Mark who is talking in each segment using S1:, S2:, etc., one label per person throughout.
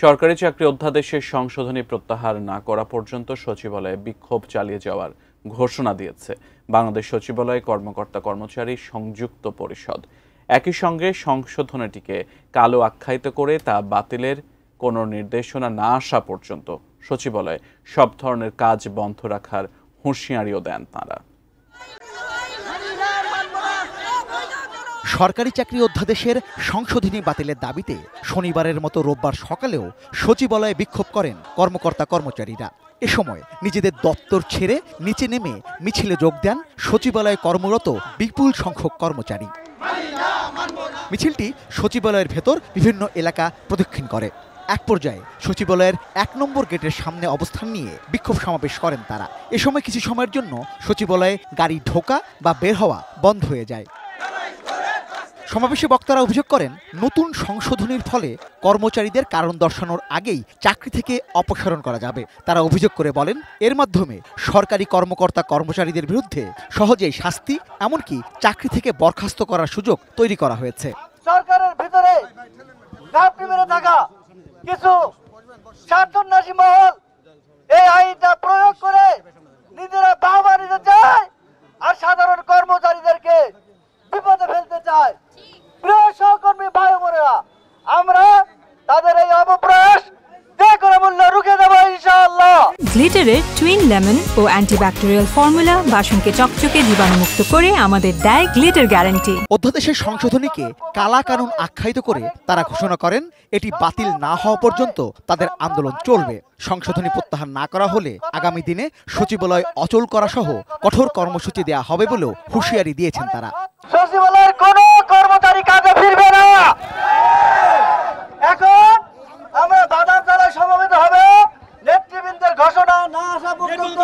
S1: সরকারি চাকরি অধ্যাদেশের সংশোধনী প্রত্যাহার না করা পর্যন্ত সচিবালয়ে বিক্ষোভ চালিয়ে যাওয়ার ঘোষণা দিয়েছে বাংলাদেশ সচিবালয় কর্মকর্তা কর্মচারী সংযুক্ত পরিষদ। একই সঙ্গে সংশোধনীটিকে কালো আখ্যায়িত করে তা বাতিলের কোনো নির্দেশনা না আসা পর্যন্ত সচিবালয়ে সব ধরনের কাজ বন্ধ রাখার হুঁশিয়ারিও দেন তাঁরা।
S2: সরকারি চাকরি অধ্যাদেশের সংশোধনী বাতিলের দাবিতে শনিবারের মতো রোববার সকালেও সচিবালয়ে বিক্ষোভ করেন কর্মকর্তা কর্মচারীরা। এ সময় নিজেদের দপ্তর ছেড়ে নিচে নেমে মিছিলে যোগ দেন সচিবালয়ে কর্মরত বিপুল সংখ্যক কর্মচারী। মিছিলটি সচিবালয়ের ভেতর বিভিন্ন এলাকা প্রদক্ষিণ করে। এক পর্যায়ে সচিবালয়ের ১ নম্বর গেটের সামনে অবস্থান নিয়ে বিক্ষোভ সমাবেশ করেন তারা। এ সময় কিছু সময়ের জন্য সচিবালয়ে গাড়ি ঢোকা বা বের হওয়া বন্ধ হয়ে যায়। সমাবেশে বক্তারা অভিযোগ করেন, নতুন সংশোধনীর ফলে কর্মচারীদের কারণ দর্শানোর আগেই চাকরি থেকে অপসারণ করা যাবে। তারা অভিযোগ করে বলেন, এর মাধ্যমে সরকারি কর্মকর্তা কর্মচারীদের বিরুদ্ধে সহজেই শাস্তি, এমনকি চাকরি থেকে বরখাস্ত করার সুযোগ তৈরি করা হয়েছে।
S3: সরকারের ভিতরে ঘাপটি মেরে থাকা কিছু স্বার্থন্যাসী মহল এই আইনটা প্রয়োগ করে নিজেরা বাহবা নিতে চায় আর সাধারণ কর্মচারীদেরকে বিপদে ফেলতে চায়। প্রিয় সহকর্মী ভাই বোনেরা, আমরা তাদের এই অপপ্রয়াস যে কোনো মূল্যে রুখে দেব ইনশাআল্লাহ।
S4: গ্লিটারের টুইন লেমন ও অ্যান্টিব্যাকটেরিয়াল ফর্মুলা বাসনকে চকচকে জীবাণুমুক্ত করে আমাদের দেয় গ্লিটার গ্যারান্টি।
S2: অধ্যাদেশের সংশোধনীকে কালা কানুন আখ্যায়িত করে তারা ঘোষণা করেন, এটি বাতিল না হওয়া পর্যন্ত তাদের আন্দোলন চলবে। সংশোধনী প্রত্যাহার না করা হলে আগামী দিনে সচিবালয় অচল করা সহ কঠোর কর্মসূচি দেয়া হবে বলেও হুঁশিয়ারি দিয়েছেন তারা।
S3: সচিবালয়ের কোনো কর্মচারী কাজে ফিরবে না। এখন আমরা বাজার জেলায় সমবেত হবে, নেতৃবৃন্দের ঘোষণা না আসা পর্যন্ত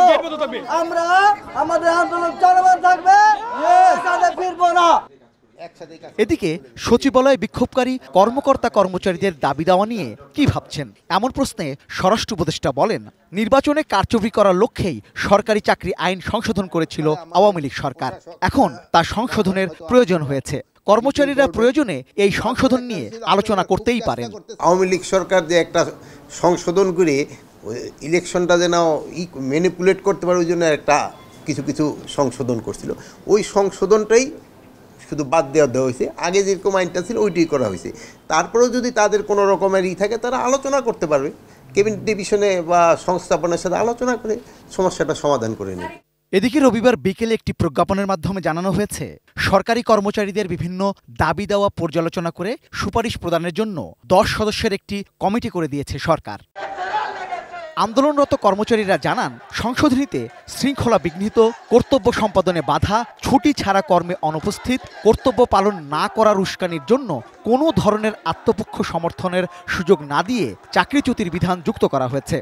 S3: আমরা আমাদের আন্দোলন চলমান থাকবে, কাজে ফিরবো না।
S2: এদিকে সচিবালয়ে বিক্ষোভকারী কর্মকর্তা কর্মচারীদের দাবি দেওয়া নিয়ে কি ভাবছেন, এমন প্রশ্নে স্বরাষ্ট্র উপদেষ্টা বলেন, নির্বাচনে কারচুপি করার লক্ষ্যেই সরকারি চাকরি আইন সংশোধন করেছিল আওয়ামী লীগ সরকার। এখন তা সংশোধনের প্রয়োজন হয়েছে। কর্মচারীরা প্রয়োজনে এই সংশোধন নিয়ে আলোচনা করতেই পারেন।
S5: আওয়ামী লীগ সরকার যে একটা সংশোধন করে ইলেকশনটা যেন ম্যানিপুলেট করতে পারে, ওই জন্য একটা কিছু সংশোধন করছিল। ওই সংশোধনটাই শুধু বাদ দেওয়া হয়েছে। আগে যেরকম আইনটা ছিল ওইটাই করা হয়েছে। তারপরেও যদি তাদের কোনো রকমের থাকে, তারা আলোচনা করতে পারবে, ক্যাবিনেট ডিভিশনে বা সংস্থাপনের সাথে আলোচনা করে সমস্যাটা সমাধান করে নেবে।
S2: এদিকে রবিবার বিকেলে একটি প্রজ্ঞাপনের মাধ্যমে জানানো হয়েছে, সরকারি কর্মচারীদের বিভিন্ন দাবি দেওয়া পর্যালোচনা করে সুপারিশ প্রদানের জন্য 10 সদস্যের একটি কমিটি করে দিয়েছে সরকার। আন্দোলনরত কর্মচারীরা জানান, সংশোধনীতে শৃঙ্খলা বিঘ্নিত, কর্তব্য সম্পাদনে বাধা, ছুটি ছাড়া কর্মে অনুপস্থিত, কর্তব্য পালন না করার উস্কানির জন্য কোনো ধরনের আত্মপক্ষ সমর্থনের সুযোগ না দিয়ে চাকরিচ্যুতির বিধান যুক্ত করা হয়েছে।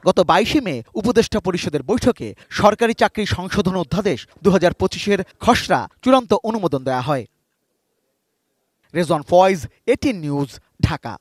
S2: গত 22 মে উপদেষ্টা পরিষদের বৈঠকে সরকারি চাকরি সংশোধন অধ্যাদেশ 2025-এর খসড়া চূড়ান্ত অনুমোদন দেওয়া হয়। রেজওয়ান ফয়েজ, 18 নিউজ, ঢাকা।